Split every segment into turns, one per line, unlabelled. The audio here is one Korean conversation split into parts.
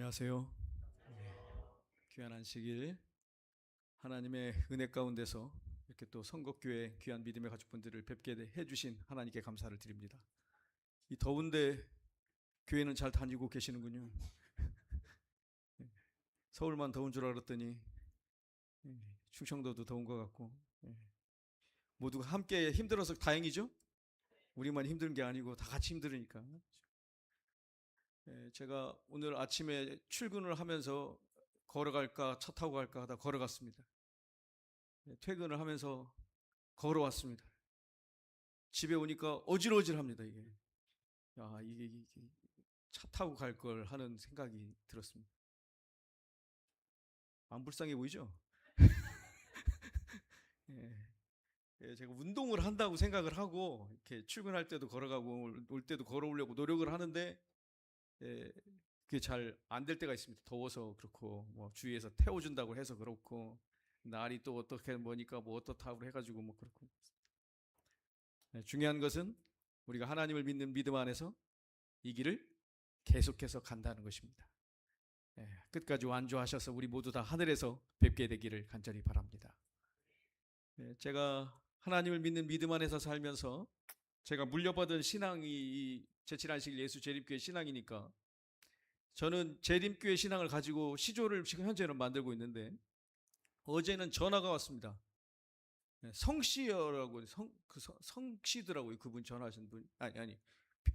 안녕하세요. 귀한 안식일 하나님의 은혜 가운데서 이렇게 또 성곡교회 귀한 믿음의 가족분들을 뵙게 해주신 하나님께 감사를 드립니다. 이 더운데 교회는 잘 다니고 계시는군요. 서울만 더운 줄 알았더니 충청도도 더운 것 같고, 모두가 함께 힘들어서 다행이죠. 우리만 힘든 게 아니고 다 같이 힘들으니까. 제가 오늘 아침에 출근을 하면서 걸어갈까 차 타고 갈까 하다 걸어갔습니다. 퇴근을 하면서 걸어왔습니다. 집에 오니까 어질어질합니다. 이게 차 타고 갈 걸 하는 생각이 들었습니다. 안 불쌍해 보이죠? 제가 운동을 한다고 생각을 하고 이렇게 출근할 때도 걸어가고 올 때도 걸어오려고 노력을 하는데 그게 잘 안 될 때가 있습니다. 더워서 그렇고 뭐 주위에서 태워준다고 해서 그렇고 날이 또 어떻게 뭐니까 뭐 어떻다고 해가지고 뭐 그렇고. 중요한 것은 우리가 하나님을 믿는 믿음 안에서 이 길을 계속해서 간다는 것입니다. 끝까지 완주하셔서 우리 모두 다 하늘에서 뵙게 되기를 간절히 바랍니다. 제가 하나님을 믿는 믿음 안에서 살면서 제가 물려받은 신앙이 제7안식 예수 재림교회 신앙이니까 저는 재림교회 신앙을 가지고 시조를 지금 현재는 만들고 있는데 어제는 전화가 왔습니다. 성씨라고 성씨더라고요. 그분 전화하신 분 아니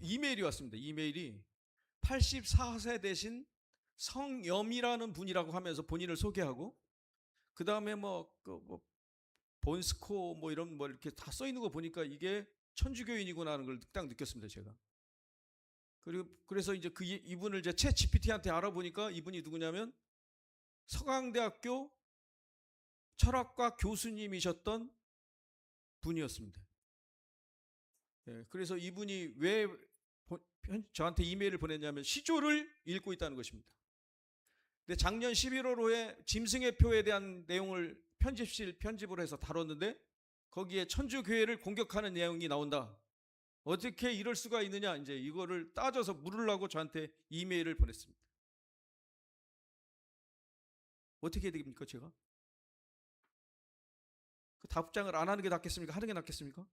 이메일이 왔습니다. 이메일이 84세 되신 성염이라는 분이라고 하면서 본인을 소개하고 그 다음에 뭐 본스코 뭐 이런 뭐 이렇게 다 써 있는 거 보니까 이게 천주교인이구나 하는 걸 딱 느꼈습니다. 제가. 그래서 이제 이분을 이제 챗 GPT한테 알아보니까 이분이 누구냐면 서강대학교 철학과 교수님이셨던 분이었습니다. 그래서 이분이 왜 저한테 이메일을 보냈냐면 시조를 읽고 있다는 것입니다. 근데 작년 11월호에 짐승의 표에 대한 내용을 편집을 해서 다뤘는데 거기에 천주교회를 공격하는 내용이 나온다. 어떻게 이럴 수가 있느냐, 이제 이거를 따져서 물으려고 저한테 이메일을 보냈습니다. 어떻게 해야 됩니까, 제가? 그 답장을 안 하는 게 낫겠습니까? 하는 게 낫겠습니까?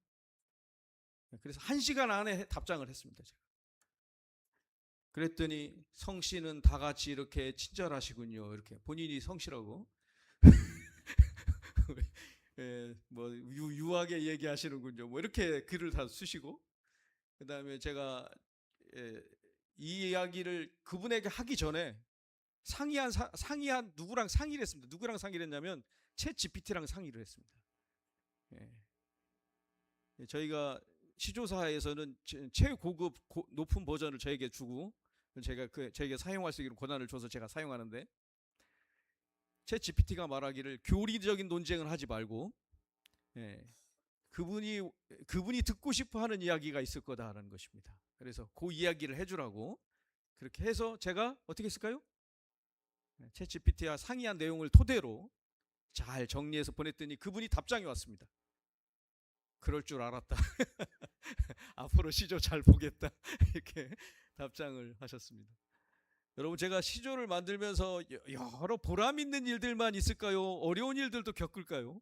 그래서 1시간 안에 답장을 했습니다, 제가. 그랬더니 성씨는 다 같이 이렇게 친절하시군요. 이렇게 본인이 성씨라고. 뭐 유하게 얘기하시는군요. 뭐 이렇게 글을 다 쓰시고 그 다음에 제가 이 이야기를 그분에게 하기 전에 상의한 누구랑 상의를 했습니다. 누구랑 상의를 했냐면 챗 GPT랑 상의를 했습니다. 저희가 시조사에서는 최고급 높은 버전을 저에게 주고 제가 저에게 사용할 수 있는 권한을 줘서 제가 사용하는데 챗 GPT가 말하기를 교리적인 논쟁을 하지 말고 그분이 듣고 싶어하는 이야기가 있을 거다라는 것입니다. 그래서 그 이야기를 해주라고 그렇게 해서 제가 어떻게 했을까요? 챗 GPT와 상의한 내용을 토대로 잘 정리해서 보냈더니 그분이 답장이 왔습니다. 그럴 줄 알았다. 앞으로 시조 잘 보겠다. 이렇게 답장을 하셨습니다. 여러분, 제가 시조를 만들면서 여러 보람 있는 일들만 있을까요? 어려운 일들도 겪을까요?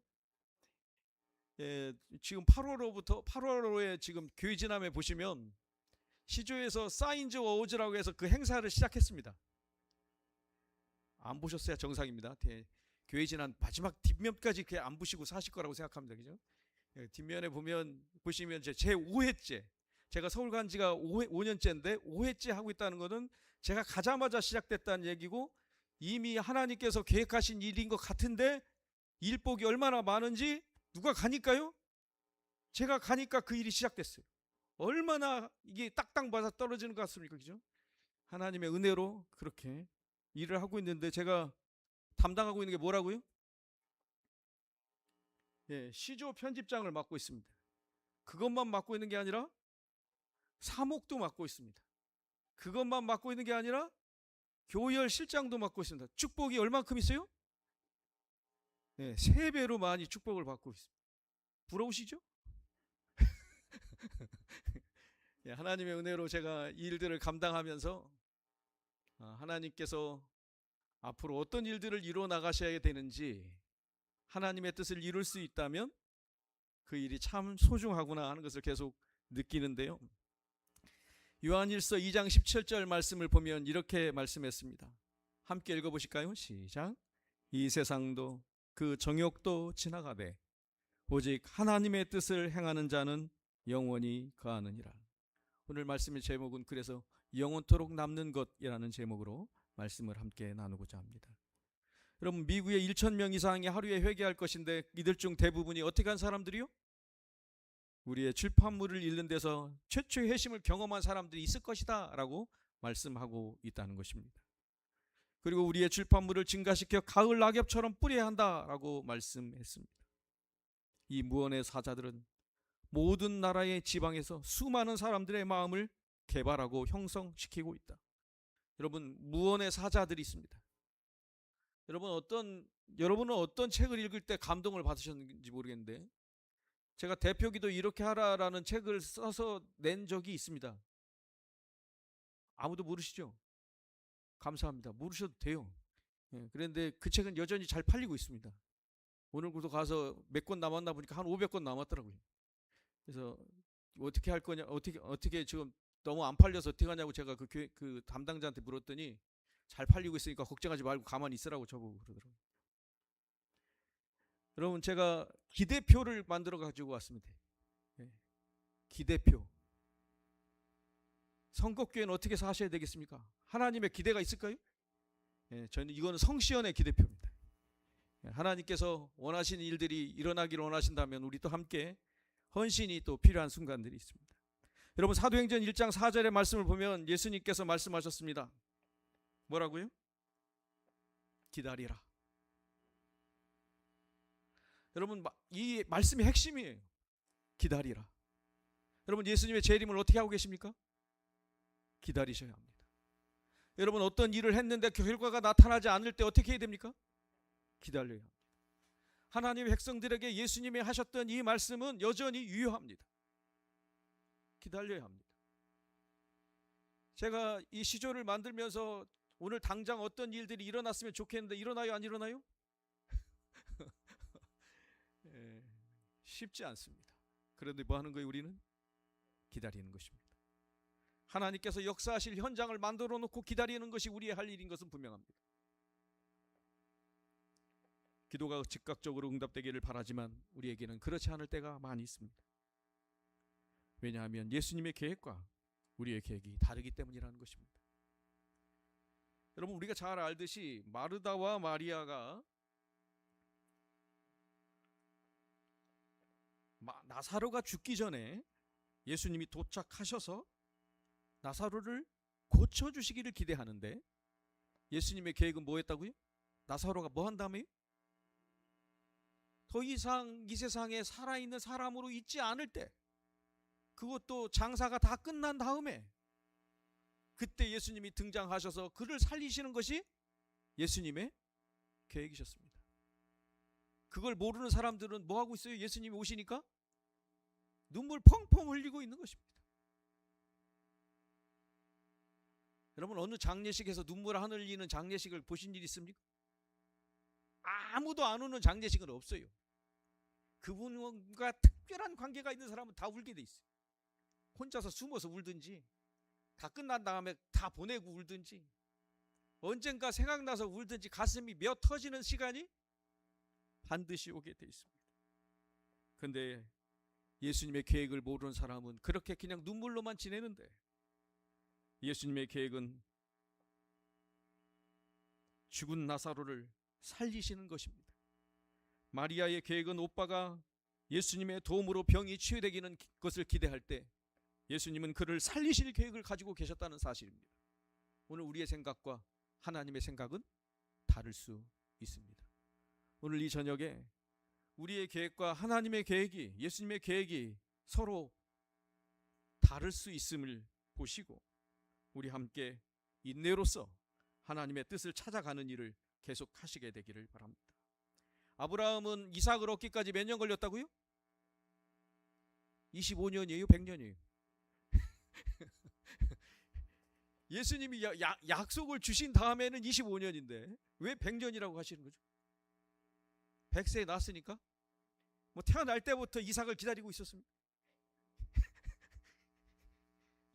지금 8월호에 지금 교회 지남에 보시면 시조에서 사인즈 어워즈라고 해서 그 행사를 시작했습니다. 안 보셨어야 정상입니다. 교회 지난 마지막 뒷면까지 안 보시고 사실 거라고 생각합니다. 그죠? 뒷면에 보시면 제 5회째, 제가 서울 간 지가 5년째인데 5회째 하고 있다는 것은 제가 가자마자 시작됐다는 얘기고 이미 하나님께서 계획하신 일인 것 같은데 일복이 얼마나 많은지 누가 가니까요? 제가 가니까 그 일이 시작됐어요. 얼마나 이게 딱딱 맞아 떨어지는 것 같습니까? 그죠? 하나님의 은혜로 그렇게 일을 하고 있는데 제가 담당하고 있는 게 뭐라고요? 시조 편집장을 맡고 있습니다. 그것만 맡고 있는 게 아니라 사목도 맡고 있습니다. 그것만 맡고 있는 게 아니라 교열 실장도 맡고 있습니다. 축복이 얼마큼 있어요? 3배로 많이 축복을 받고 있습니다. 부러우시죠? 하나님의 은혜로 제가 이 일들을 감당하면서 하나님께서 앞으로 어떤 일들을 이루어 나가셔야 되는지, 하나님의 뜻을 이룰 수 있다면 그 일이 참 소중하구나 하는 것을 계속 느끼는데요. 요한일서 2장 17절 말씀을 보면 이렇게 말씀했습니다. 함께 읽어보실까요? 시작. 이 세상도 그 정욕도 지나가되 오직 하나님의 뜻을 행하는 자는 영원히 거하느니라. 오늘 말씀의 제목은 그래서 영원토록 남는 것이라는 제목으로 말씀을 함께 나누고자 합니다. 여러분, 미국의 1,000명 이상이 하루에 회개할 것인데 이들 중 대부분이 어떻게 한 사람들이요? 우리의 출판물을 읽는 데서 최초의 회심을 경험한 사람들이 있을 것이다 라고 말씀하고 있다는 것입니다. 그리고 우리의 출판물을 증가시켜 가을 낙엽처럼 뿌려야 한다라고 말씀했습니다. 이 무언의 사자들은 모든 나라의 지방에서 수많은 사람들의 마음을 개발하고 형성시키고 있다. 여러분, 무언의 사자들이 있습니다. 여러분은 어떤 책을 읽을 때 감동을 받으셨는지 모르겠는데, 제가 대표기도 이렇게 하라라는 책을 써서 낸 적이 있습니다. 아무도 모르시죠? 감사합니다. 모르셔도 돼요. 그런데 그 책은 여전히 잘 팔리고 있습니다. 오늘도 가서 몇 권 남았나 보니까 한 500권 남았더라고요. 그래서 어떻게 할 거냐, 어떻게 지금 너무 안 팔려서 어떻게 하냐고 제가 그 담당자한테 물었더니 잘 팔리고 있으니까 걱정하지 말고 가만히 있으라고 저보고 그러더라고요. 여러분, 제가 기대표를 만들어 가지고 왔습니다. 기대표. 성곡교회는 어떻게 사셔야 되겠습니까? 하나님의 기대가 있을까요? 저는 이거는 성시연의 기대표입니다. 하나님께서 원하시는 일들이 일어나기를 원하신다면 우리 또 함께 헌신이 또 필요한 순간들이 있습니다. 여러분, 사도행전 1장 4절의 말씀을 보면 예수님께서 말씀하셨습니다. 뭐라고요? 기다리라. 여러분, 이 말씀의 핵심이에요. 기다리라. 여러분, 예수님의 재림을 어떻게 하고 계십니까? 기다리셔야 합니다. 여러분, 어떤 일을 했는데 결과가 나타나지 않을 때 어떻게 해야 됩니까? 기다려야 합니다. 하나님의 백성들에게 예수님이 하셨던 이 말씀은 여전히 유효합니다. 기다려야 합니다. 제가 이 시조를 만들면서 오늘 당장 어떤 일들이 일어났으면 좋겠는데 일어나요, 안 일어나요? 쉽지 않습니다. 그런데 뭐 하는 거예요? 우리는 기다리는 것입니다. 하나님께서 역사하실 현장을 만들어 놓고 기다리는 것이 우리의 할 일인 것은 분명합니다. 기도가 즉각적으로 응답되기를 바라지만 우리에게는 그렇지 않을 때가 많이 있습니다. 왜냐하면 예수님의 계획과 우리의 계획이 다르기 때문이라는 것입니다. 여러분, 우리가 잘 알듯이 마르다와 마리아가 나사로가 죽기 전에 예수님이 도착하셔서 나사로를 고쳐주시기를 기대하는데, 예수님의 계획은 뭐였다고요? 나사로가 뭐 한 다음에 더 이상 이 세상에 살아있는 사람으로 있지 않을 때, 그것도 장사가 다 끝난 다음에 그때 예수님이 등장하셔서 그를 살리시는 것이 예수님의 계획이셨습니다. 그걸 모르는 사람들은 뭐 하고 있어요? 예수님이 오시니까 눈물 펑펑 흘리고 있는 것입니다. 여러분, 어느 장례식에서 눈물 안 흘리는 장례식을 보신 일 있습니까? 아무도 안 우는 장례식은 없어요. 그분과 특별한 관계가 있는 사람은 다 울게 돼 있어요. 혼자서 숨어서 울든지, 다 끝난 다음에 다 보내고 울든지, 언젠가 생각나서 울든지 가슴이 메어 터지는 시간이 반드시 오게 돼 있습니다. 그런데 예수님의 계획을 모르는 사람은 그렇게 그냥 눈물로만 지내는데, 예수님의 계획은 죽은 나사로를 살리시는 것입니다. 마리아의 계획은 오빠가 예수님의 도움으로 병이 치유되기는 것을 기대할 때 예수님은 그를 살리실 계획을 가지고 계셨다는 사실입니다. 오늘 우리의 생각과 하나님의 생각은 다를 수 있습니다. 오늘 이 저녁에 우리의 계획과 하나님의 계획이, 예수님의 계획이 서로 다를 수 있음을 보시고 우리 함께 인내로서 하나님의 뜻을 찾아가는 일을 계속하시게 되기를 바랍니다. 아브라함은 이삭을 얻기까지 몇 년 걸렸다고요? 25년이에요? 100년이에요? 예수님이 약속을 주신 다음에는 25년인데 왜 100년이라고 하시는 거죠? 100세에 낳았으니까 뭐 태어날 때부터 이삭을 기다리고 있었습니다.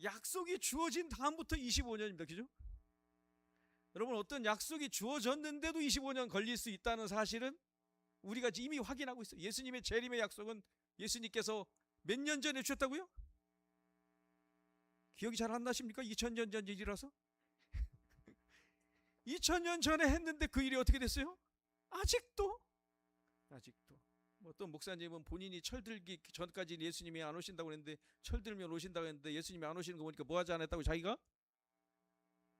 약속이 주어진 다음부터 25년입니다. 그죠? 여러분, 어떤 약속이 주어졌는데도 25년 걸릴 수 있다는 사실은 우리가 이미 확인하고 있어요. 예수님의 재림의 약속은 예수님께서 몇 년 전에 주셨다고요? 기억이 잘 안 나십니까? 2000년 전 일이라서 2000년 전에 했는데 그 일이 어떻게 됐어요? 아직도 뭐 어떤 목사님은 본인이 철들기 전까지 예수님이 안 오신다고 했는데 철들면 오신다고 했는데 예수님이 안 오시는 거 보니까 뭐 하지 않았다고 자기가?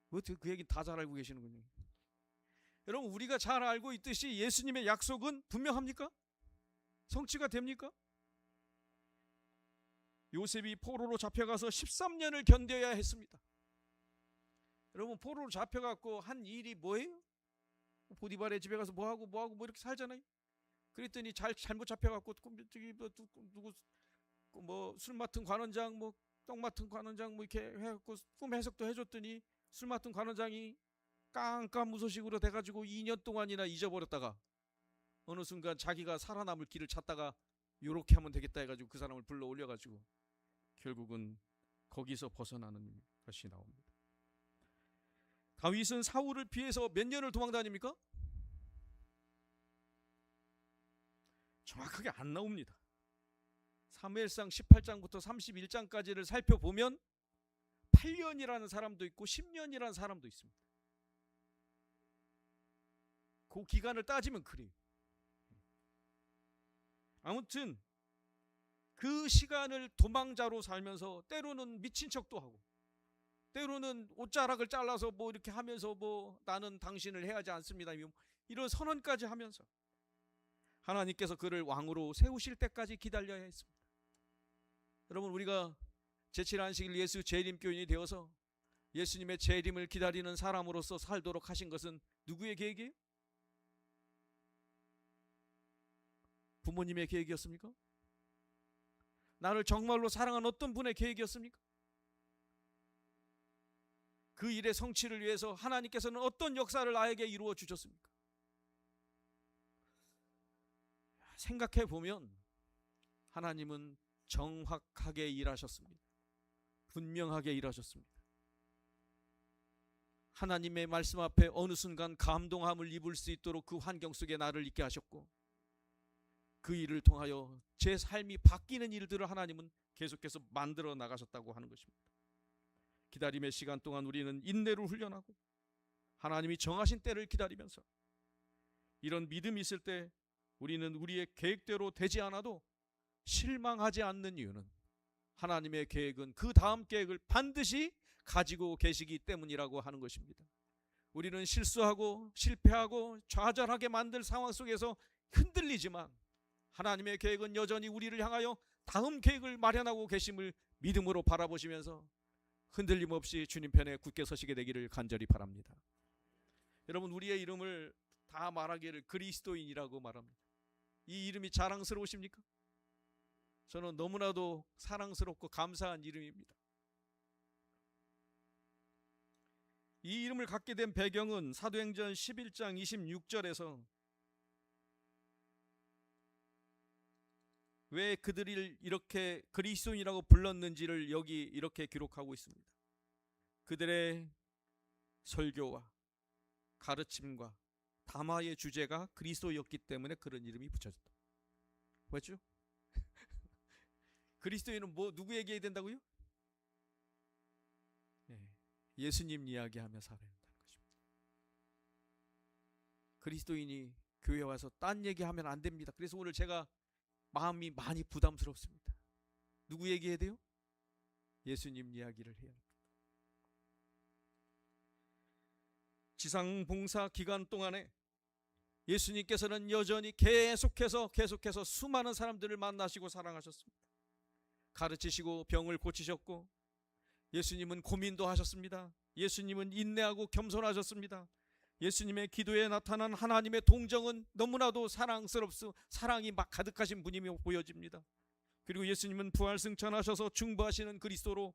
어떻게 그 얘기 다 잘 알고 계시는군요. 여러분, 우리가 잘 알고 있듯이 예수님의 약속은 분명합니까? 성취가 됩니까? 요셉이 포로로 잡혀가서 13년을 견뎌야 했습니다. 여러분, 포로로 잡혀갖고 한 일이 뭐예요? 보디발의 집에 가서 뭐하고 뭐 이렇게 살잖아요. 그랬더니 잘못 잡혀갖고 누구 뭐 술 맡은 관원장 뭐 떡 맡은 관원장 뭐 이렇게 해갖고 꿈 해석도 해줬더니 술 맡은 관원장이 깜깜무소식으로 돼가지고 2년 동안이나 잊어버렸다가 어느 순간 자기가 살아남을 길을 찾다가 요렇게 하면 되겠다 해가지고 그 사람을 불러 올려가지고 결국은 거기서 벗어나는 것이 나옵니다. 다윗은 사울을 피해서 몇 년을 도망다닙니까? 정확하게 안 나옵니다. 사무엘상 18장부터 31장까지를 살펴보면 8년이라는 사람도 있고 10년이라는 사람도 있습니다. 그 기간을 따지면 그래요. 아무튼 그 시간을 도망자로 살면서 때로는 미친 척도 하고 때로는 옷자락을 잘라서 뭐 이렇게 하면서 뭐 나는 당신을 해하지 않습니다 이런 선언까지 하면서 하나님께서 그를 왕으로 세우실 때까지 기다려야 했습니다. 여러분, 우리가 제7안식일 예수 재림교인이 되어서 예수님의 재림을 기다리는 사람으로서 살도록 하신 것은 누구의 계획이에요? 부모님의 계획이었습니까? 나를 정말로 사랑한 어떤 분의 계획이었습니까? 그 일의 성취를 위해서 하나님께서는 어떤 역사를 나에게 이루어 주셨습니까? 생각해 보면 하나님은 정확하게 일하셨습니다. 분명하게 일하셨습니다. 하나님의 말씀 앞에 어느 순간 감동함을 입을 수 있도록 그 환경 속에 나를 있게 하셨고 그 일을 통하여 제 삶이 바뀌는 일들을 하나님은 계속해서 만들어 나가셨다고 하는 것입니다. 기다림의 시간 동안 우리는 인내를 훈련하고 하나님이 정하신 때를 기다리면서 이런 믿음이 있을 때 우리는 우리의 계획대로 되지 않아도 실망하지 않는 이유는 하나님의 계획은 그 다음 계획을 반드시 가지고 계시기 때문이라고 하는 것입니다. 우리는 실수하고 실패하고 좌절하게 만들 상황 속에서 흔들리지만 하나님의 계획은 여전히 우리를 향하여 다음 계획을 마련하고 계심을 믿음으로 바라보시면서 흔들림 없이 주님 편에 굳게 서시게 되기를 간절히 바랍니다. 여러분, 우리의 이름을 다 말하기를 그리스도인이라고 말합니다. 이 이름이 자랑스러우십니까? 저는 너무나도 사랑스럽고 감사한 이름입니다. 이 이름을 갖게 된 배경은 사도행전 11장 26절에서 왜 그들을 이렇게 그리스도인이라고 불렀는지를 여기 이렇게 기록하고 있습니다. 그들의 설교와 가르침과 담화의 주제가 그리스도였기 때문에 그런 이름이 붙여졌다. 맞죠? 그리스도인은 뭐 누구 얘기해야 된다고요? 예수님 이야기하며 살아야 한다는 것입니다. 그리스도인이 교회 와서 딴 얘기하면 안 됩니다. 그래서 오늘 제가 마음이 많이 부담스럽습니다. 누구 얘기해야 돼요? 예수님 이야기를 해야 합니다. 지상봉사 기간 동안에 예수님께서는 여전히 계속해서 수많은 사람들을 만나시고 사랑하셨습니다. 가르치시고 병을 고치셨고 예수님은 고민도 하셨습니다. 예수님은 인내하고 겸손하셨습니다. 예수님의 기도에 나타난 하나님의 동정은 너무나도 사랑이 막 가득하신 분임이 보여집니다. 그리고 예수님은 부활승천하셔서 중보하시는 그리스도로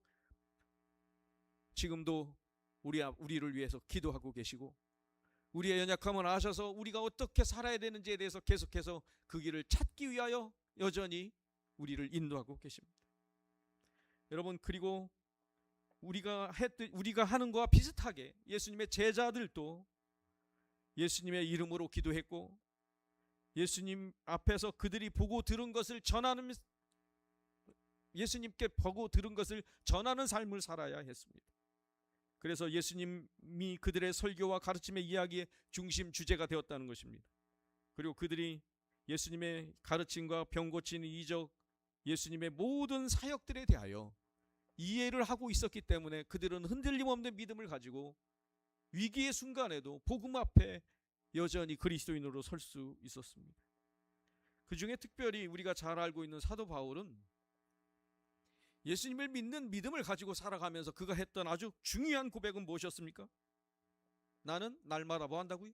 지금도 우리를 위해서 기도하고 계시고 우리의 연약함을 아셔서 우리가 어떻게 살아야 되는지에 대해서 계속해서 그 길을 찾기 위하여 여전히 우리를 인도하고 계십니다. 여러분, 그리고 우리가 하는 것과 비슷하게 예수님의 제자들도 예수님의 이름으로 기도했고 예수님 앞에서 그들이 보고 들은 것을 전하는, 예수님께 보고 들은 것을 전하는 삶을 살아야 했습니다. 그래서 예수님이 그들의 설교와 가르침의 이야기의 중심 주제가 되었다는 것입니다. 그리고 그들이 예수님의 가르침과 병 고치는 이적, 예수님의 모든 사역들에 대하여 이해를 하고 있었기 때문에 그들은 흔들림 없는 믿음을 가지고 위기의 순간에도 복음 앞에 여전히 그리스도인으로 설 수 있었습니다. 그 중에 특별히 우리가 잘 알고 있는 사도 바울은 예수님을 믿는 믿음을 가지고 살아가면서 그가 했던 아주 중요한 고백은 무엇이었습니까? 나는 날마다 뭐 한다고요?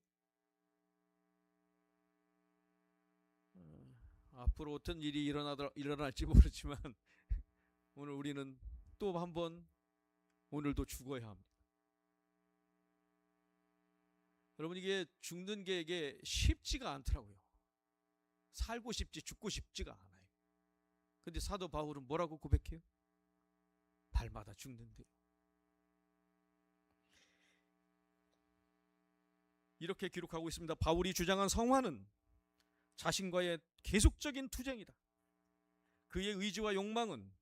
앞으로 어떤 일이 일어날지 모르지만 오늘 우리는 또 한번 오늘도 죽어야 합니다. 여러분, 이게 죽는 게 이게 쉽지가 않더라고요. 살고 싶지 죽고 싶지가 않아요. 근데 사도 바울은 뭐라고 고백해요? 날마다 죽는데요. 이렇게 기록하고 있습니다. 바울이 주장한 성화는 자신과의 계속적인 투쟁이다. 그의 의지와 욕망은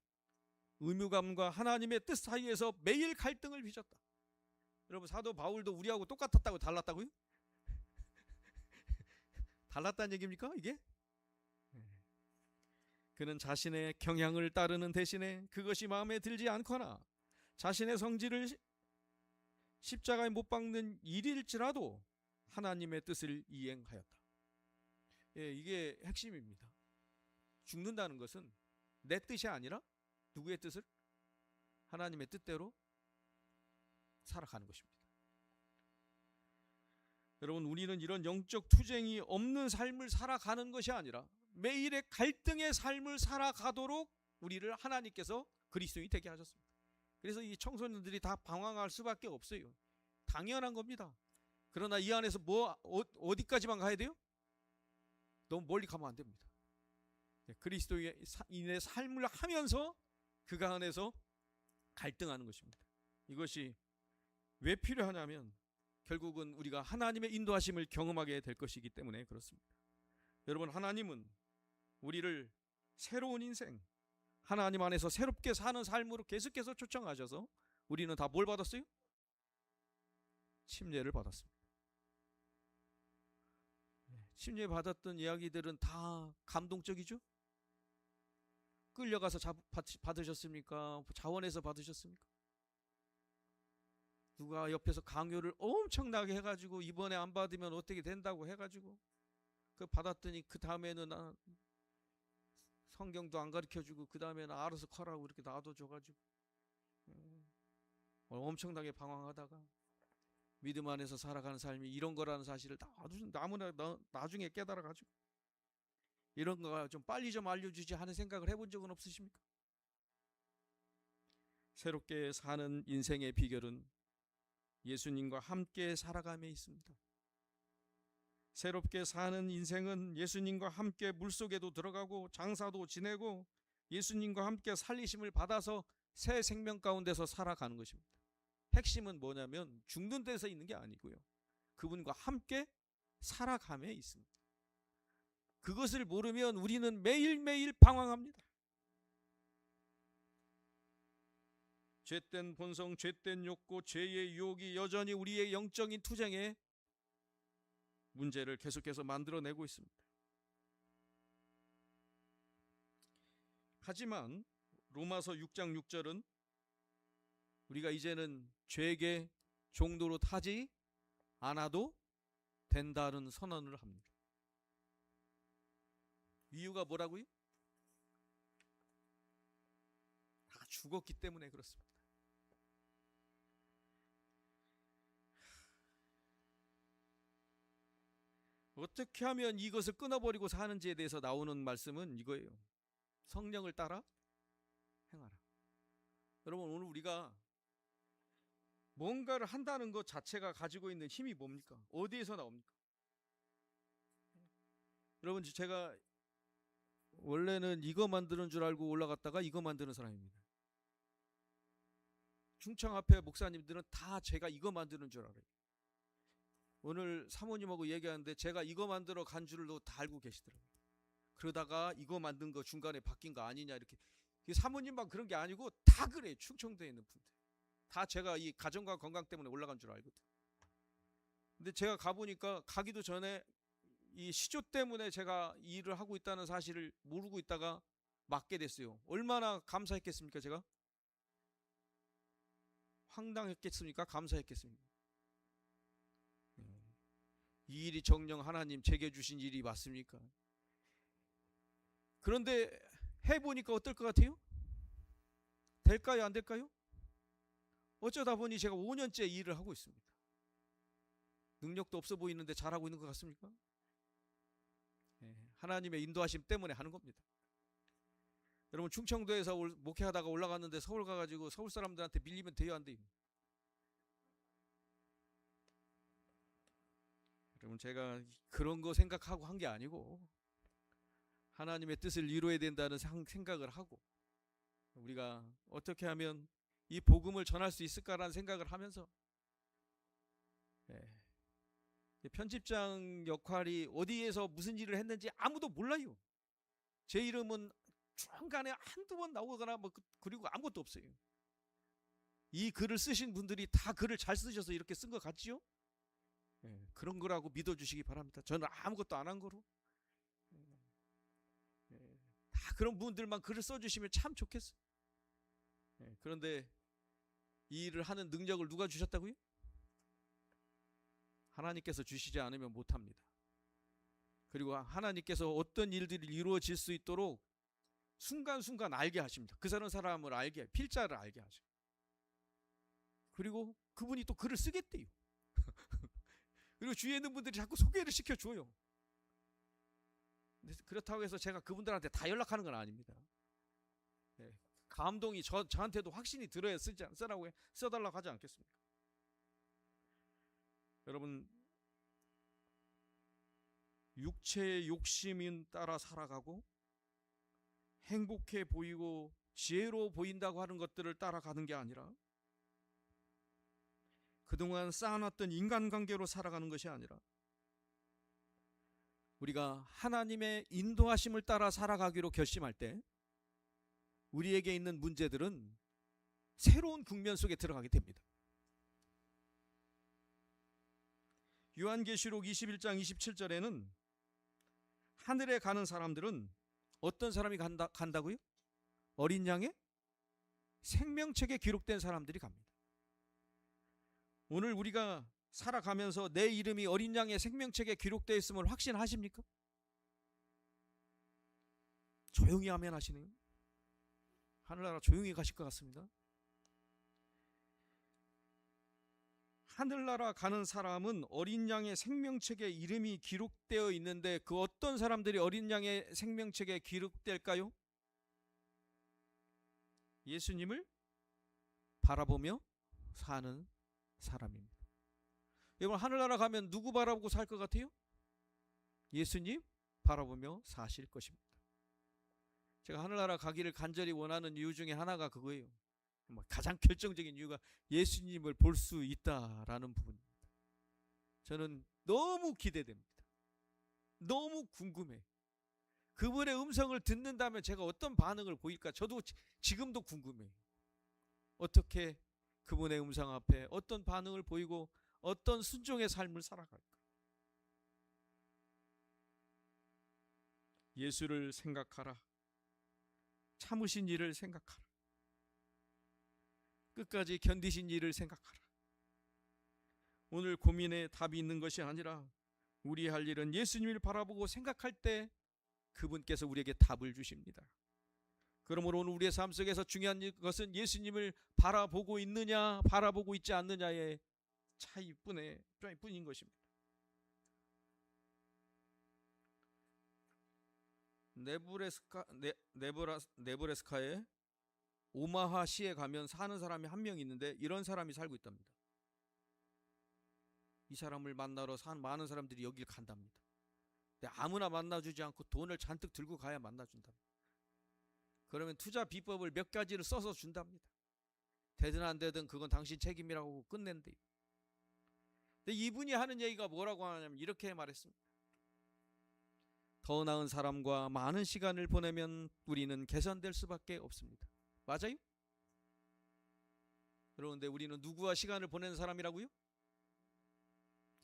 의무감과 하나님의 뜻 사이에서 매일 갈등을 빚었다. 여러분, 사도 바울도 우리하고 똑같았다고 달랐다고요? 달랐다는 얘기입니까 이게? 그는 자신의 경향을 따르는 대신에 그것이 마음에 들지 않거나 자신의 성질을 십자가에 못 박는 일일지라도 하나님의 뜻을 이행하였다. 이게 핵심입니다. 죽는다는 것은 내 뜻이 아니라 누구의 뜻을? 하나님의 뜻대로 살아가는 것입니다. 여러분, 우리는 이런 영적 투쟁이 없는 삶을 살아가는 것이 아니라 매일의 갈등의 삶을 살아가도록 우리를 하나님께서 그리스도인이 되게 하셨습니다. 그래서 이 청소년들이 다 방황할 수밖에 없어요. 당연한 겁니다. 그러나 이 안에서 어디까지만 가야 돼요? 너무 멀리 가면 안 됩니다. 그리스도인의 삶을 하면서 그가 안에서 갈등하는 것입니다. 이것이 왜 필요하냐면 결국은 우리가 하나님의 인도하심을 경험하게 될 것이기 때문에 그렇습니다. 여러분, 하나님은 우리를 새로운 인생, 하나님 안에서 새롭게 사는 삶으로 계속해서 초청하셔서 우리는 다 뭘 받았어요? 침례를 받았습니다. 침례 받았던 이야기들은 다 감동적이죠? 끌려가서 받으셨습니까? 자원에서 받으셨습니까? 누가 옆에서 강요를 엄청나게 해가지고 이번에 안 받으면 어떻게 된다고 해가지고 그 받았더니 그 다음에는 성경도 안 가르쳐주고 그 다음에는 알아서 커라고 이렇게 놔둬줘가지고 엄청나게 방황하다가 믿음 안에서 살아가는 삶이 이런 거라는 사실을 너무나 나중에 깨달아가지고 이런 거 좀 빨리 좀 알려주지 하는 생각을 해본 적은 없으십니까? 새롭게 사는 인생의 비결은 예수님과 함께 살아감에 있습니다. 새롭게 사는 인생은 예수님과 함께 물속에도 들어가고 장사도 지내고 예수님과 함께 살리심을 받아서 새 생명 가운데서 살아가는 것입니다. 핵심은 뭐냐면 죽는 데서 있는 게 아니고요, 그분과 함께 살아감에 있습니다. 그것을 모르면 우리는 매일매일 방황합니다. 죄된 본성, 죄된 욕구, 죄의 유혹이 여전히 우리의 영적인 투쟁에 문제를 계속해서 만들어내고 있습니다. 하지만 로마서 6장 6절은 우리가 이제는 죄의 종도로 타지 않아도 된다는 선언을 합니다. 이유가 뭐라고요? 다 죽었기 때문에 그렇습니다. 어떻게 하면 이것을 끊어버리고 사는지에 대해서 나오는 말씀은 이거예요. 성령을 따라 행하라. 여러분, 오늘 우리가 뭔가를 한다는 것 자체가 가지고 있는 힘이 뭡니까? 어디에서 나옵니까? 여러분, 제가 원래는 이거 만드는 줄 알고 올라갔다가 이거 만드는 사람입니다. 중청 앞에 목사님들은 다 제가 이거 만드는 줄 알아요. 오늘 사모님하고 얘기하는데 제가 이거 만들어 간 줄도 다 알고 계시더라고요. 그러다가 이거 만든 거 중간에 바뀐 거 아니냐 이렇게. 사모님만 그런 게 아니고 다 그래. 충청도에 있는 분들 다 제가 이 가정과 건강 때문에 올라간 줄 알거든. 근데 제가 가보니까 가기도 전에 이 시조 때문에 제가 이 일을 하고 있다는 사실을 모르고 있다가 맡게 됐어요. 얼마나 감사했겠습니까? 제가 황당했겠습니까? 감사했겠습니까? 이 일이 정녕 하나님 제게 주신 일이 맞습니까? 그런데 해보니까 어떨 것 같아요? 될까요? 안 될까요? 어쩌다 보니 제가 5년째 이 일을 하고 있습니다. 능력도 없어 보이는데 잘하고 있는 것 같습니까? 하나님의 인도하심 때문에 하는 겁니다. 여러분, 충청도에서 목회하다가 올라갔는데 서울 가가지고 서울 사람들한테 밀리면 돼요, 안 돼요? 여러분, 제가 그런 거 생각하고 한 게 아니고 하나님의 뜻을 이루어야 된다는 생각을 하고 우리가 어떻게 하면 이 복음을 전할 수 있을까라는 생각을 하면서 편집장 역할이 어디에서 무슨 일을 했는지 아무도 몰라요. 제 이름은 중간에 한두 번 나오거나 그리고 아무것도 없어요. 이 글을 쓰신 분들이 다 글을 잘 쓰셔서 이렇게 쓴 것 같지요? 그런 거라고 믿어주시기 바랍니다. 저는 아무것도 안 한 거로. 다 그런 분들만 글을 써주시면 참 좋겠어요. 그런데 이 일을 하는 능력을 누가 주셨다고요? 하나님께서 주시지 않으면 못합니다. 그리고 하나님께서 어떤 일들이 이루어질 수 있도록 순간순간 알게 하십니다. 그 사람을 알게, 필자를 알게 하셔. 그리고 그분이 또 글을 쓰겠대요. 그리고 주위에 있는 분들이 자꾸 소개를 시켜줘요. 그렇다고 해서 제가 그분들한테 다 연락하는 건 아닙니다. 감동이 저한테도 확신이 들어야 쓰라고 써달라고 하지 않겠습니까? 여러분, 육체의 욕심인 따라 살아가고 행복해 보이고 지혜로워 보인다고 하는 것들을 따라가는 게 아니라 그동안 쌓아놨던 인간관계로 살아가는 것이 아니라 우리가 하나님의 인도하심을 따라 살아가기로 결심할 때 우리에게 있는 문제들은 새로운 국면 속에 들어가게 됩니다. 요한계시록 21장 27절에는 하늘에 가는 사람들은 어떤 사람이 간다고요? 어린 양의 생명책에 기록된 사람들이 갑니다. 오늘 우리가 살아가면서 내 이름이 어린 양의 생명책에 기록되어 있음을 확신하십니까? 조용히 아멘 하시네요. 하늘나라 조용히 가실 것 같습니다. 하늘나라 가는 사람은 어린 양의 생명책에 이름이 기록되어 있는데 그 어떤 사람들이 어린 양의 생명책에 기록될까요? 예수님을 바라보며 사는 사람입니다. 여러분, 하늘나라 가면 누구 바라보고 살 것 같아요? 예수님 바라보며 사실 것입니다. 제가 하늘나라 가기를 간절히 원하는 이유 중에 하나가 그거예요. 가장 결정적인 이유가 예수님을 볼 수 있다라는 부분입니다. 저는 너무 기대됩니다. 너무 궁금해. 그분의 음성을 듣는다면 제가 어떤 반응을 보일까? 저도 지금도 궁금해요. 어떻게 그분의 음성 앞에 어떤 반응을 보이고 어떤 순종의 삶을 살아갈까? 예수를 생각하라. 참으신 일을 생각하라. 끝까지 견디신 일을 생각하라. 오늘 고민에 답이 있는 것이 아니라 우리 할 일은 예수님을 바라보고 생각할 때 그분께서 우리에게 답을 주십니다. 그러므로 오늘 우리의 삶 속에서 중요한 것은 예수님을 바라보고 있느냐 바라보고 있지 않느냐의 차이뿐인 것입니다. 네브라스카의 오마하 시에 가면 사는 사람이 한 명 있는데 이런 사람이 살고 있답니다. 이 사람을 만나러 많은 사람들이 여길 간답니다. 근데 아무나 만나주지 않고 돈을 잔뜩 들고 가야 만나준답니다. 그러면 투자 비법을 몇 가지를 써서 준답니다. 되든 안 되든 그건 당신 책임이라고 끝낸대요. 근데 이분이 하는 얘기가 뭐라고 하냐면 이렇게 말했습니다. 더 나은 사람과 많은 시간을 보내면 우리는 개선될 수밖에 없습니다. 맞아요? 그런데 우리는 누구와 시간을 보내는 사람이라고요?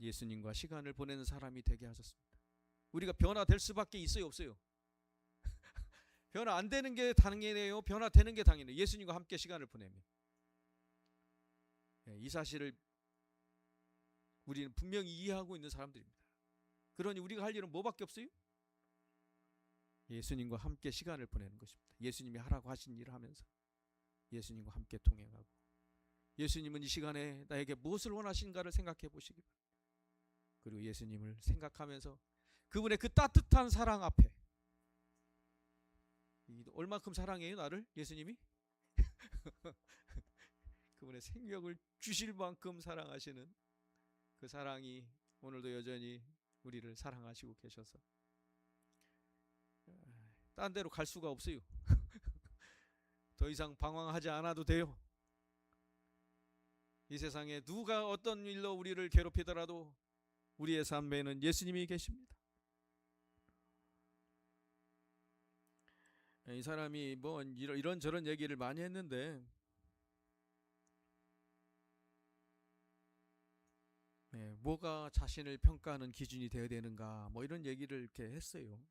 예수님과 시간을 보내는 사람이 되게 하셨습니다. 우리가 변화될 수밖에 있어요, 없어요? 변화 안 되는 게 당연해요? 변화되는 게 당연해요? 예수님과 함께 시간을 보내면. 이 사실을 우리는 분명히 이해하고 있는 사람들입니다. 그러니 우리가 할 일은 뭐밖에 없어요? 예수님과 함께 시간을 보내는 것입니다. 예수님이 하라고 하신 일을 하면서 예수님과 함께 동행하고, 예수님은 이 시간에 나에게 무엇을 원하신가를 생각해 보시기 바랍니다. 그리고 예수님을 생각하면서 그분의 그 따뜻한 사랑 앞에, 얼마큼 사랑해요 나를 예수님이? 그분의 생명을 주실 만큼 사랑하시는 그 사랑이 오늘도 여전히 우리를 사랑하시고 계셔서 딴 데로 갈 수가 없어요. 더 이상 방황하지 않아도 돼요. 이 세상에 누가 어떤 일로 우리를 괴롭히더라도 우리의 삶에는 예수님이 계십니다. 이 사람이 뭐 이런저런 얘기를 많이 했는데, 뭐가 자신을 평가하는 기준이 되어야 되는가, 뭐 이런 얘기를 이렇게 했어요.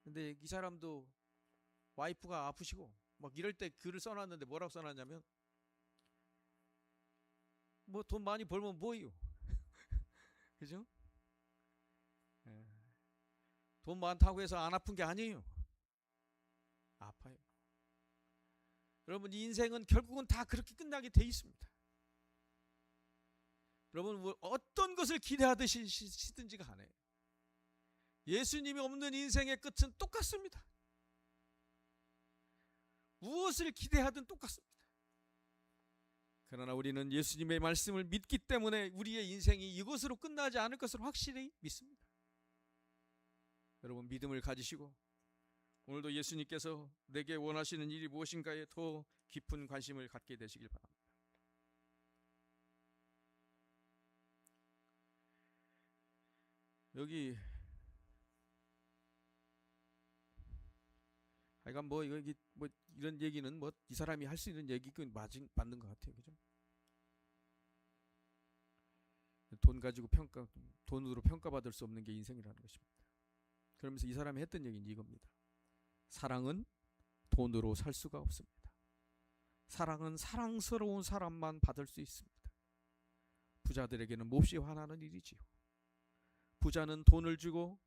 근데 이 사람도 와이프가 아프시고 막 이럴 때 글을 써놨는데 뭐라고 써놨냐면, 뭐 돈 많이 벌면 뭐예요? 그죠? 돈 많다고 해서 안 아픈 게 아니에요. 아파요. 여러분, 인생은 결국은 다 그렇게 끝나게 돼 있습니다. 여러분, 어떤 것을 기대하듯이든지 간에 예수님이 없는 인생의 끝은 똑같습니다. 무엇을 기대하든 똑같습니다. 그러나 우리는 예수님의 말씀을 믿기 때문에 우리의 인생이 이것으로 끝나지 않을 것을 확실히 믿습니다. 여러분, 믿음을 가지시고 오늘도 예수님께서 내게 원하시는 일이 무엇인가에 더 깊은 관심을 갖게 되시길 바랍니다. 여기 하여간 뭐 이런 얘기는 뭐 이 사람이 할 수 있는 얘기가 맞는 것 같아요. 그죠? 돈 가지고 돈으로 평가받을 수 없는 게 인생이라는 것입니다. 그러면서 이 사람이 했던 얘기는 이겁니다. 사랑은 돈으로 살 수가 없습니다. 사랑은 사랑스러운 사람만 받을 수 있습니다. 부자들에게는 몹시 화나는 일이지요. 부자는 돈을 주고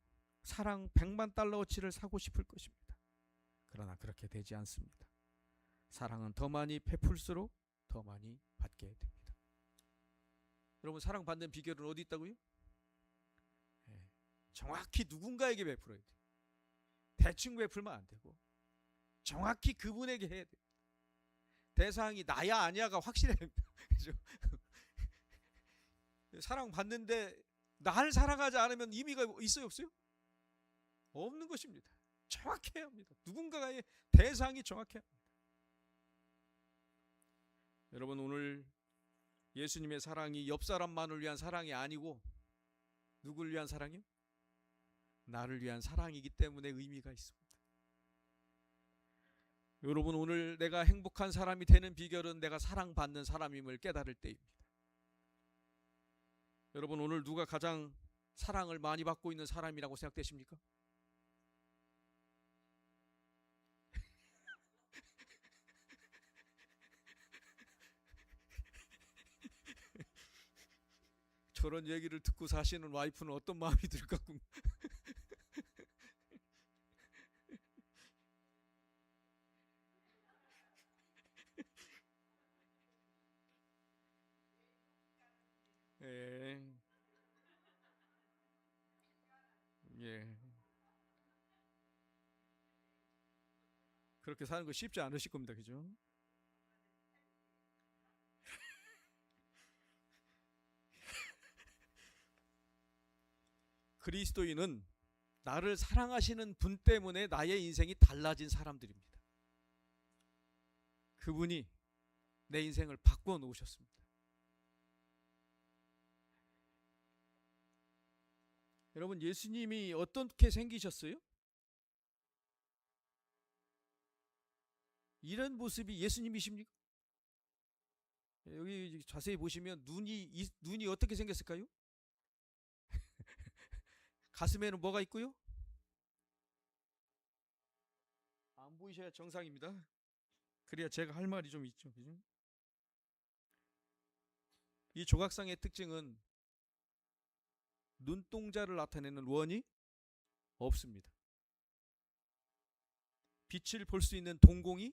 사랑 100만 달러어치를 사고 싶을 것입니다. 그러나 그렇게 되지 않습니다. 사랑은 더 많이 베풀수록 더 많이 받게 됩니다. 여러분, 사랑받는 비결은 어디 있다고요? 정확히 누군가에게 베풀어야 돼요. 대충 베풀면 안 되고 정확히 그분에게 해야 돼요. 대상이 나야 아니야가 확실해야 됩니다. 그죠? 사랑받는데 나를 사랑하지 않으면 의미가 있어요, 없어요? 없는 것입니다. 정확해야 합니다. 누군가의 대상이 정확해야 합니다. 여러분, 오늘 예수님의 사랑이 옆 사람만을 위한 사랑이 아니고 누구를 위한 사랑이요? 나를 위한 사랑이기 때문에 의미가 있습니다. 여러분, 오늘 내가 행복한 사람이 되는 비결은 내가 사랑받는 사람임을 깨달을 때입니다. 여러분, 오늘 누가 가장 사랑을 많이 받고 있는 사람이라고 생각되십니까? 저런 얘기를 듣고 사시는 와이프는 어떤 마음이 들까? 예. 예. 그렇게 사는 거 쉽지 않으실 겁니다. 그죠? 그리스도인은 나를 사랑하시는 분 때문에 나의 인생이 달라진 사람들입니다. 그분이 내 인생을 바꿔 놓으셨습니다. 여러분, 예수님이 어떻게 생기셨어요? 이런 모습이 예수님이십니까? 여기 자세히 보시면 눈이 어떻게 생겼을까요? 가슴에는 뭐가 있고요? 안 보이셔야 정상입니다. 그래야 제가 할 말이 좀 있죠. 그죠? 이 조각상의 특징은 눈동자를 나타내는 원이 없습니다. 빛을 볼 수 있는 동공이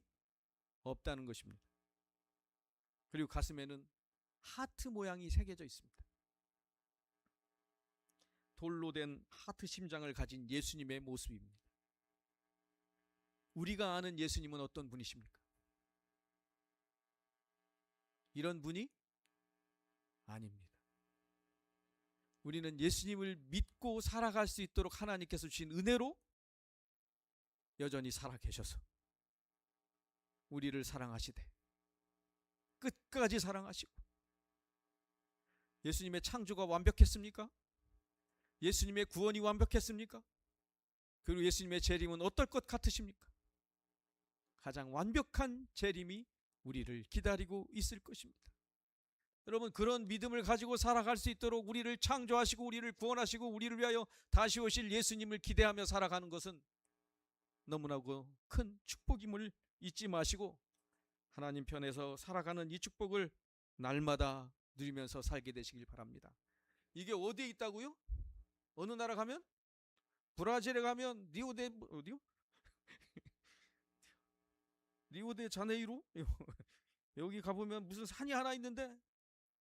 없다는 것입니다. 그리고 가슴에는 하트 모양이 새겨져 있습니다. 돌로 된 하트 심장을 가진 예수님의 모습입니다. 우리가 아는 예수님은 어떤 분이십니까? 이런 분이 아닙니다. 우리는 예수님을 믿고 살아갈 수 있도록 하나님께서 주신 은혜로 여전히 살아계셔서 우리를 사랑하시되 끝까지 사랑하시고, 예수님의 창조가 완벽했습니까? 예수님의 구원이 완벽했습니까? 그리고 예수님의 재림은 어떨 것 같으십니까? 가장 완벽한 재림이 우리를 기다리고 있을 것입니다. 여러분, 그런 믿음을 가지고 살아갈 수 있도록 우리를 창조하시고 우리를 구원하시고 우리를 위하여 다시 오실 예수님을 기대하며 살아가는 것은 너무나도 큰 축복임을 잊지 마시고 하나님 편에서 살아가는 이 축복을 날마다 누리면서 살게 되시길 바랍니다. 이게 어디에 있다고요? 어느 나라 가면? 브라질에 가면 어디요? 리오데 자네이루? 여기 가보면 무슨 산이 하나 있는데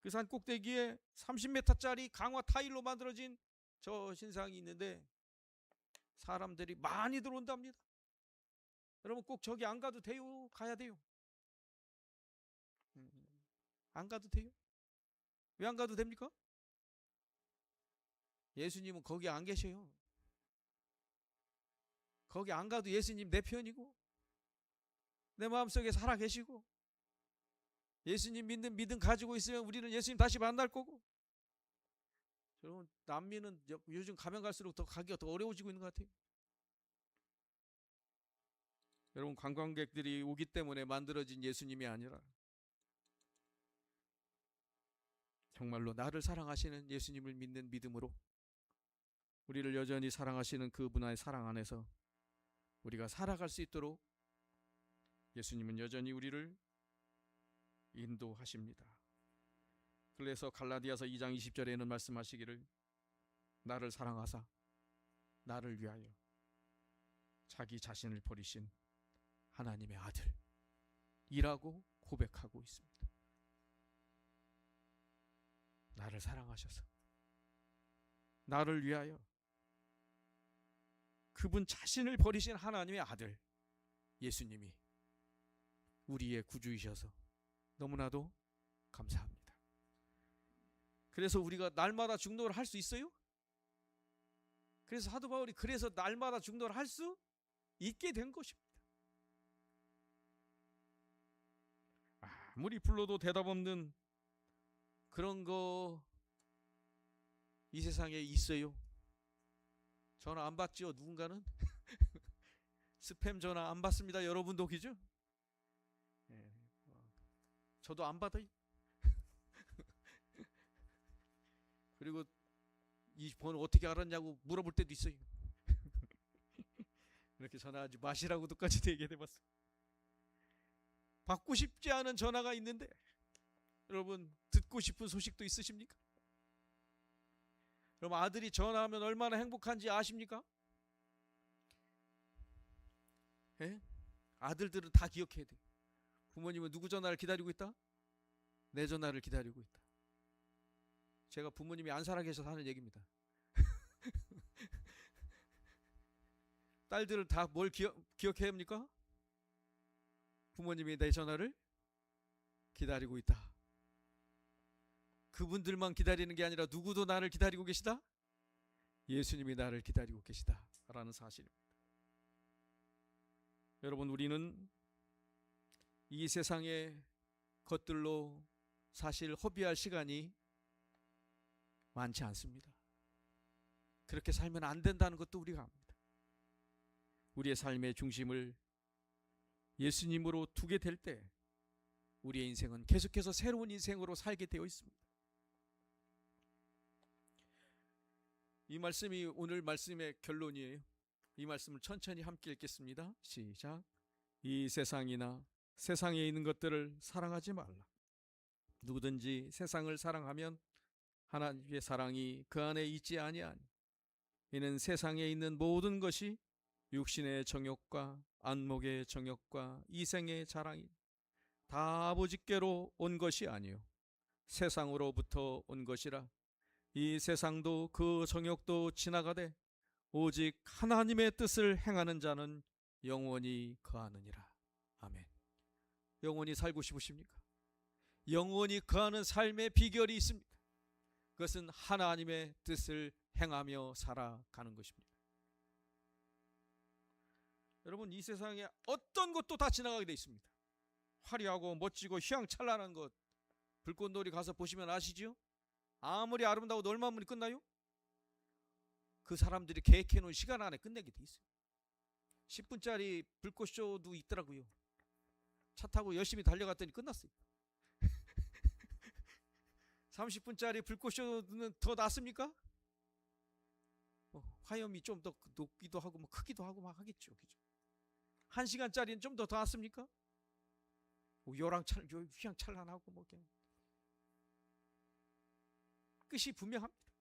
그 산 꼭대기에 30m짜리 강화 타일로 만들어진 저 신상이 있는데 사람들이 많이 들어온답니다. 여러분, 꼭 저기 안 가도 돼요? 가야 돼요? 안 가도 돼요? 왜 안 가도 됩니까? 예수님은 거기 안 계셔요. 거기 안 가도 예수님 내 편이고 내 마음속에 살아 계시고, 예수님 믿는 믿음 가지고 있으면 우리는 예수님 다시 만날 거고. 여러분, 남미는 요즘 가면 갈수록 더 가기가 더 어려워지고 있는 것 같아요. 여러분, 관광객들이 오기 때문에 만들어진 예수님이 아니라 정말로 나를 사랑하시는 예수님을 믿는 믿음으로 우리를 여전히 사랑하시는 그분의 사랑 안에서 우리가 살아갈 수 있도록 예수님은 여전히 우리를 인도하십니다. 그래서 갈라디아서 2장 20절에는 말씀하시기를 나를 사랑하사 나를 위하여 자기 자신을 버리신 하나님의 아들이라고 고백하고 있습니다. 나를 사랑하셔서 나를 위하여 그분 자신을 버리신 하나님의 아들 예수님이 우리의 구주이셔서 너무나도 감사합니다. 그래서 우리가 날마다 중노를 할 수 있어요? 그래서 사도 바울이 그래서 날마다 중노를 할 수 있게 된 것입니다. 아무리 불러도 대답 없는 그런 거 이 세상에 있어요? 전화 안 받죠? 누군가는? 스팸 전화 안 받습니다. 여러분도 그죠? 네. 저도 안 받아요. 그리고 이 번호 어떻게 알았냐고 물어볼 때도 있어요. 이렇게 전화하지 마시라고도까지도 얘기해봤어요. 받고 싶지 않은 전화가 있는데 여러분, 듣고 싶은 소식도 있으십니까? 여러분, 아들이 전화하면 얼마나 행복한지 아십니까? 예? 아들들은 다 기억해야 돼. 부모님은 누구 전화를 기다리고 있다? 내 전화를 기다리고 있다. 제가 부모님이 안 살아계셔서 하는 얘기입니다. 딸들은 다 뭘 기억해야 합니까? 부모님이 내 전화를 기다리고 있다. 그분들만 기다리는 게 아니라 누구도 나를 기다리고 계시다? 예수님이 나를 기다리고 계시다라는 사실입니다. 여러분, 우리는 이 세상의 것들로 사실 허비할 시간이 많지 않습니다. 그렇게 살면 안 된다는 것도 우리가 압니다. 우리의 삶의 중심을 예수님으로 두게 될 때 우리의 인생은 계속해서 새로운 인생으로 살게 되어 있습니다. 이 말씀이 오늘 말씀의 결론이에요. 이 말씀을 천천히 함께 읽겠습니다. 시작. 이 세상이나 세상에 있는 것들을 사랑하지 말라. 누구든지 세상을 사랑하면 하나님의 사랑이 그 안에 있지 아니하니. 이는 세상에 있는 모든 것이 육신의 정욕과 안목의 정욕과 이생의 자랑이 다 아버지께로 온 것이 아니요 세상으로부터 온 것이라. 이 세상도 그 정욕도 지나가되 오직 하나님의 뜻을 행하는 자는 영원히 거하느니라. 아멘. 영원히 살고 싶으십니까? 영원히 거하는 삶의 비결이 있습니다. 그것은 하나님의 뜻을 행하며 살아가는 것입니다. 여러분, 이 세상에 어떤 것도 다 지나가게 되어 있습니다. 화려하고 멋지고 휘황찬란한 것, 불꽃놀이 가서 보시면 아시죠? 아무리 아름다워도 얼마 만에 끝나요? 그 사람들이 계획해 놓은 시간 안에 끝내게 돼 있어요. 10분짜리 불꽃쇼도 있더라고요. 차 타고 열심히 달려갔더니 끝났어요. 30분짜리 불꽃쇼는 더 낫습니까? 화염이 좀 더 높기도 하고 뭐 크기도 하고 막 하겠죠. 그죠? 1시간짜리는 좀 더 낫습니까? 휘황찬란하고 뭐 그냥 끝이 분명합니다.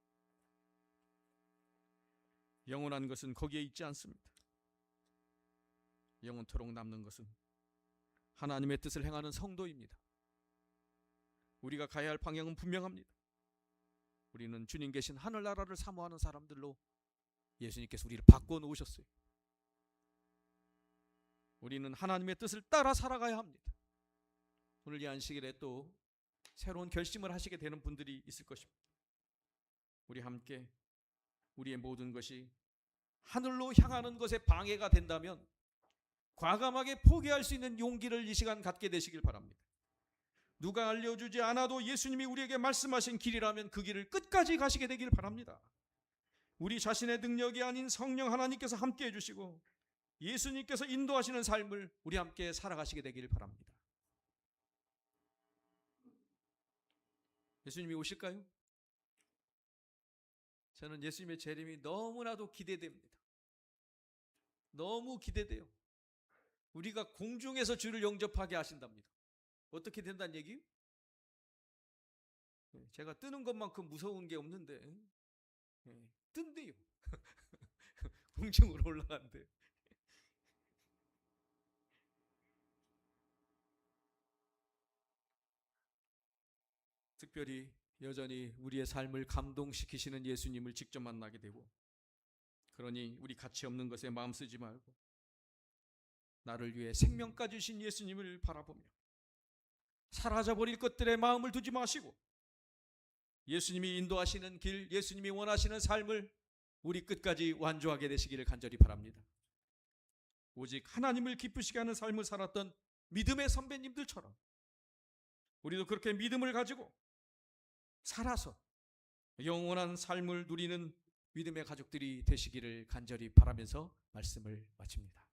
영원한 것은 거기에 있지 않습니다. 영원토록 남는 것은 하나님의 뜻을 행하는 성도입니다. 우리가 가야 할 방향은 분명합니다. 우리는 주님 계신 하늘나라를 사모하는 사람들로 예수님께서 우리를 바꿔놓으셨어요. 우리는 하나님의 뜻을 따라 살아가야 합니다. 오늘 이 안식일에 또 새로운 결심을 하시게 되는 분들이 있을 것입니다. 우리 함께 우리의 모든 것이 하늘로 향하는 것에 방해가 된다면 과감하게 포기할 수 있는 용기를 이 시간 갖게 되시길 바랍니다. 누가 알려주지 않아도 예수님이 우리에게 말씀하신 길이라면 그 길을 끝까지 가시게 되길 바랍니다. 우리 자신의 능력이 아닌 성령 하나님께서 함께 해주시고 예수님께서 인도하시는 삶을 우리 함께 살아가시게 되길 바랍니다. 예수님이 오실까요? 저는 예수님의 재림이 너무나도 기대됩니다. 너무 기대돼요. 우리가 공중에서 주를 영접하게 하신답니다. 어떻게 된다는 얘기요? 제가 뜨는 것만큼 무서운 게 없는데 뜬대요. 공중으로 올라간대요. 특별히 여전히 우리의 삶을 감동시키시는 예수님을 직접 만나게 되고, 그러니 우리 가치 없는 것에 마음 쓰지 말고 나를 위해 생명까지 주신 예수님을 바라보며 사라져버릴 것들에 마음을 두지 마시고 예수님이 인도하시는 길, 예수님이 원하시는 삶을 우리 끝까지 완주하게 되시기를 간절히 바랍니다. 오직 하나님을 기쁘시게 하는 삶을 살았던 믿음의 선배님들처럼 우리도 그렇게 믿음을 가지고 살아서 영원한 삶을 누리는 믿음의 가족들이 되시기를 간절히 바라면서 말씀을 마칩니다.